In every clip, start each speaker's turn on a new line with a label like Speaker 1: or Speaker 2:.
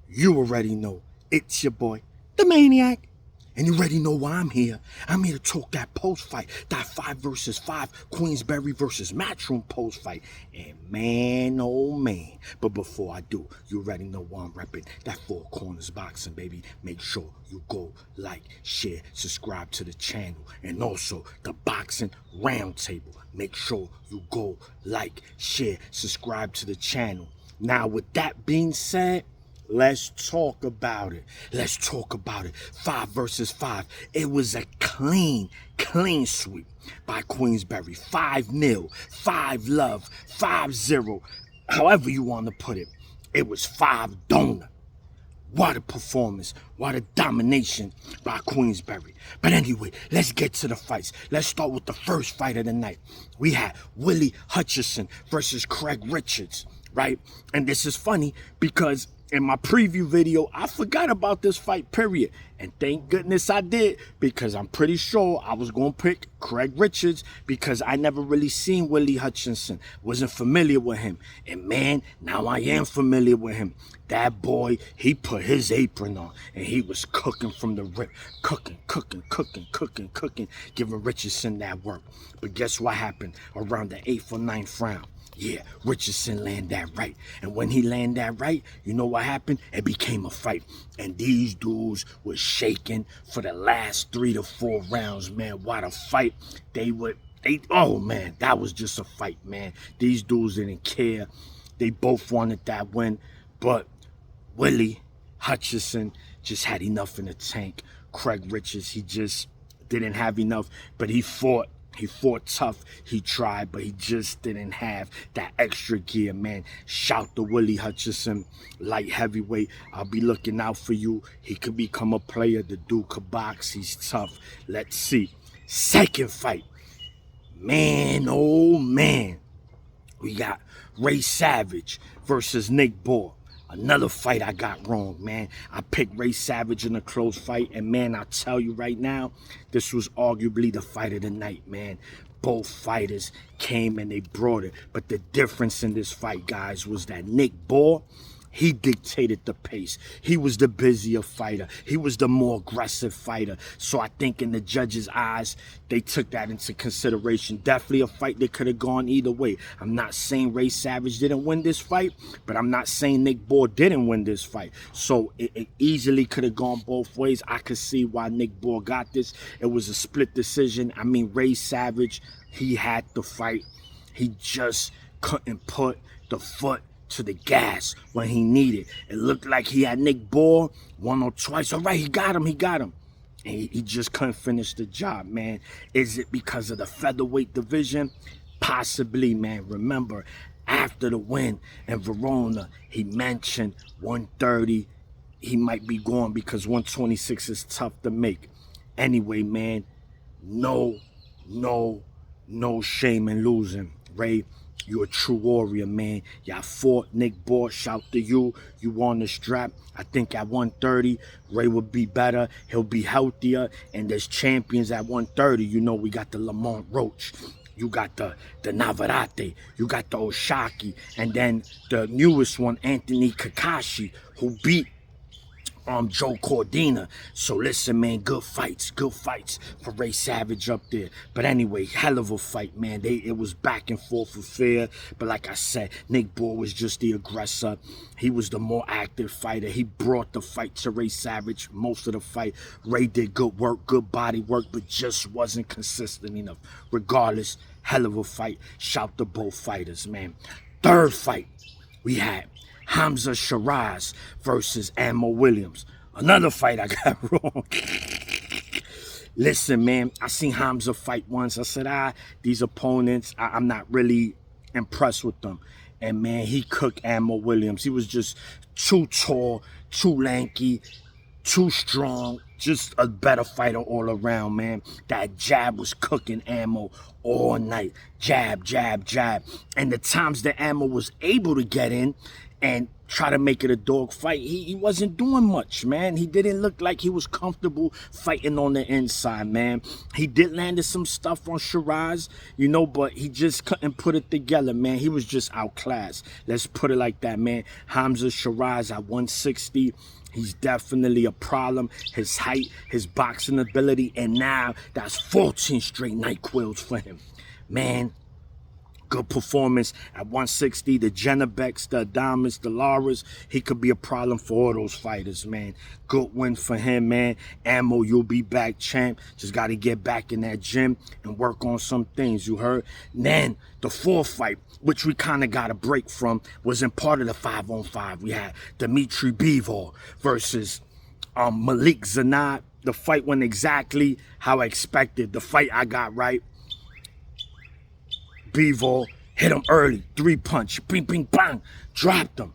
Speaker 1: You already know it's your boy, the Maniac. And you already know why I'm here. I'm here to talk that post fight, that 5 versus 5 Queensbury versus MatchRoom post fight. And man, oh man. But before I do, you already know why I'm repping that 4 corners boxing, baby. Make sure you go like, share, subscribe to the channel. And also the boxing roundtable. Make sure you go like, share, subscribe to the channel. Now, with that being said, let's talk about it. Let's talk about it. 5 versus 5. It was a clean sweep by Queensbury. 5-0, 5-love, 5-0. However you want to put it. It was 5 donut. What a performance. What a domination by Queensbury. But anyway, let's get to the fights. Let's start with the first fight of the night. We had Willie Hutchinson versus Craig Richards, right? And this is funny because in my preview video, I forgot about this fight, period. And thank goodness I did, because I'm pretty sure I was going to pick Craig Richards because I never really seen Willie Hutchinson. Wasn't familiar with him. And man, now I am familiar with him. That boy, he put his apron on and he was cooking from the rip. Cooking, giving Richardson that work. But guess what happened around the 8th or 9th round? Yeah, Richardson landed that right. And when he landed that right, you know what happened? It became a fight. And these dudes were shaking for the last 3 to 4 rounds, man. What a fight. Oh, man, that was just a fight, man. These dudes didn't care. They both wanted that win. But Willie Hutchinson just had enough in the tank. Craig Richards, he just didn't have enough, but he fought. He fought tough, he tried, but he just didn't have that extra gear, man. Shout to Willie Hutchinson, light heavyweight. I'll be looking out for you. He could become a player. The dude could box. He's tough. Let's see. Second fight. Man, oh man. We got Ray Savage versus Nick Ball. Another fight I got wrong, man. I picked Ray Savage in a close fight, and man, I tell you right now, this was arguably the fight of the night, man. Both fighters came and they brought it. But the difference in this fight, guys, was that Nick Ball, he dictated the pace. He was the busier fighter. He was the more aggressive fighter. So I think in the judges' eyes, they took that into consideration. Definitely a fight that could have gone either way. I'm not saying Ray Savage didn't win this fight, but I'm not saying Nick Ball didn't win this fight. So it easily could have gone both ways. I could see why Nick Ball got this. It was a split decision. I mean, Ray Savage, he had the fight. He just couldn't put the foot to the gas when he needed. It looked like he had Nick Ball one or twice. All right, he got him. And he just couldn't finish the job, man. Is it because of the featherweight division? Possibly, man. Remember, after the win in Verona, he mentioned 130. He might be gone because 126 is tough to make. Anyway, man, no shame in losing, Ray. You're a true warrior, man. Y'all fought. Nick Ball, shout to you. You won the strap. I think at 130, Ray will be better. He'll be healthier. And there's champions at 130. You know, we got the Lamont Roach. You got the Navarrete. You got the Oshaki. And then the newest one, Anthony Kakashi, who beat Joe Cordina. So listen, man, good fights for Ray Savage up there. But anyway, hell of a fight, man. It was back and forth with fair. But like I said, Nick Ball was just the aggressor. He was the more active fighter. He brought the fight to Ray Savage most of the fight. Ray did good work, good body work, but just wasn't consistent enough. Regardless, hell of a fight. Shout to both fighters, man. Third fight, we had Hamza Shiraz versus Ammo Williams. Another fight I got wrong. Listen, man, I seen Hamza fight once. I said, these opponents, I'm not really impressed with them. And, man, he cooked Ammo Williams. He was just too tall, too lanky, too strong, just a better fighter all around, man. That jab was cooking Ammo all night. Jab. And the times that Ammo was able to get in, and try to make it a dog fight. He wasn't doing much, man. He didn't look like he was comfortable fighting on the inside, man. He did land some stuff on Shiraz, you know, but he just couldn't put it together, man. He was just outclassed. Let's put it like that, man. Hamza Shiraz at 160. He's definitely a problem. His height, his boxing ability, and now that's 14 straight night quills for him. Man, good performance at 160. The Jenabeks, the Adamas, the Laras, he could be a problem for all those fighters, man. Good win for him, man. Ammo, you'll be back, champ. Just got to get back in that gym and work on some things, you heard? Then the fourth fight, which we kind of got a break from, wasn't part of the 5-on-5. We had Dimitri Bivol versus Malik Zanat. The fight went exactly how I expected. The fight I got right. Bivol hit him early, 3-punch, bing, bing, bang, dropped him.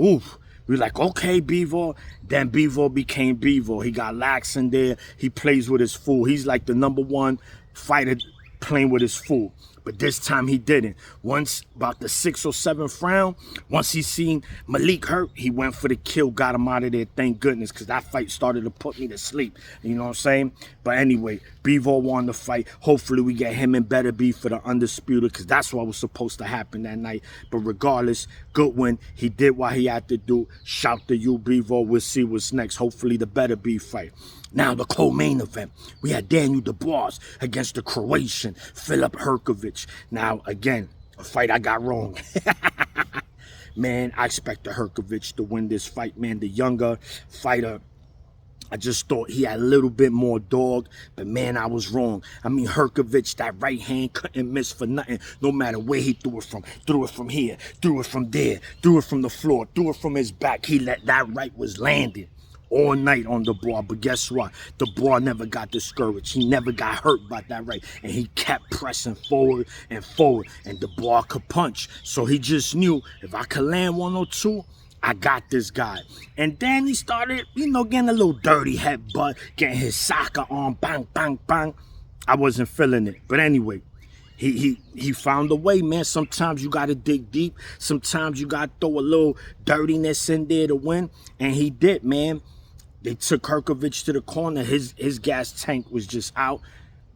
Speaker 1: Oof. We were like, okay, Bivol. Then Bivol became Bivol. He got lax in there. He plays with his fool. He's like the #1 fighter playing with his fool. But this time he didn't. Once, about the 6th or 7th round, once he seen Malik hurt, he went for the kill, got him out of there, thank goodness, because that fight started to put me to sleep. You know what I'm saying? But anyway, Bivol won the fight. Hopefully we get him in better beef for the Undisputed, because that's what was supposed to happen that night. But regardless, good win. He did what he had to do. Shout to you, Bivol. We'll see what's next. Hopefully the better beef fight. Now, the co-main event, we had Daniel Dubois against the Croatian, Filip Hrgović. Now, again, a fight I got wrong. Man, I expected Hrgović to win this fight, man. The younger fighter, I just thought he had a little bit more dog, but man, I was wrong. I mean, Hrgović, that right hand couldn't miss for nothing, no matter where he threw it from. Threw it from here, threw it from there, threw it from the floor, threw it from his back. He let that right was landed all night on Dubois. But guess what? Dubois never got discouraged. He never got hurt by that right. And he kept pressing forward and forward. And Dubois could punch. So he just knew, if I could land 1 or 2, I got this guy. And then he started, you know, getting a little dirty headbutt, getting his soccer on, bang, bang, bang. I wasn't feeling it. But anyway, he found a way, man. Sometimes you got to dig deep. Sometimes you got to throw a little dirtiness in there to win. And he did, man. They took Hrgović to the corner. His gas tank was just out.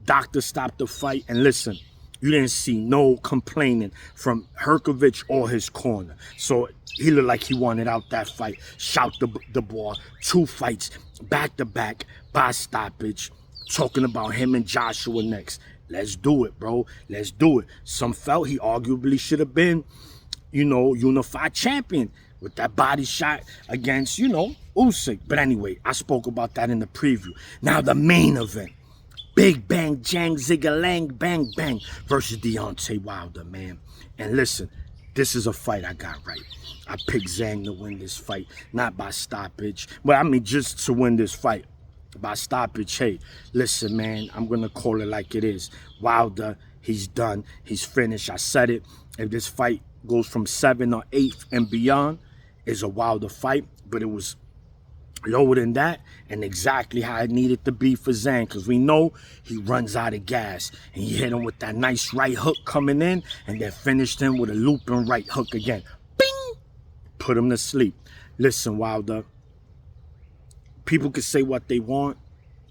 Speaker 1: Doctor stopped the fight. And listen, you didn't see no complaining from Hrgović or his corner. So he looked like he wanted out that fight. Shout the ball. 2 fights back-to-back by stoppage. Talking about him and Joshua next. Let's do it, bro. Let's do it. Some felt he arguably should have been, you know, unified champion with that body shot against, you know, Usyk. But anyway, I spoke about that in the preview. Now the main event. Big Bang Jang Zigga-Lang Bang Bang versus Deontay Wilder, man. And listen, this is a fight I got right. I picked Zhang to win this fight, not by stoppage. But I mean, just to win this fight. By stoppage, hey, listen, man, I'm going to call it like it is. Wilder, he's done. He's finished. I said it. If this fight goes from 7 or 8 and beyond, it's a Wilder fight. But it was lower than that and exactly how it needed to be for Zhang, because we know he runs out of gas. And he hit him with that nice right hook coming in and then finished him with a looping right hook again. Bing! Put him to sleep. Listen, Wilder, people can say what they want.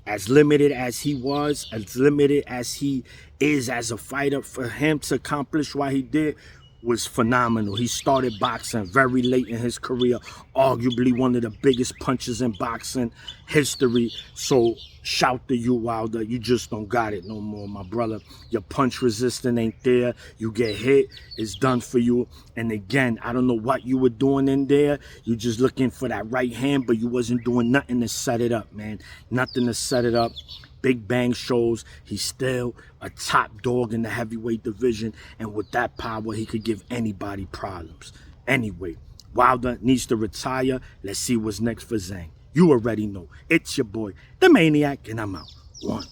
Speaker 1: As limited as he was, as limited as he is as a fighter, for him to accomplish what he did was phenomenal. He started boxing very late in his career, arguably one of the biggest punches in boxing history. So shout to you, Wilder. You just don't got it no more, my brother. Your punch resistance ain't there. You get hit, it's done for you. And again, I don't know what you were doing in there. You just looking for that right hand, but you wasn't doing nothing to set it up, man. Nothing to set it up. Big Bang shows he's still a top dog in the heavyweight division, and with that power, he could give anybody problems. Anyway, Wilder needs to retire. Let's see what's next for Zhang. You already know. It's your boy, the Maniac, and I'm out. 1.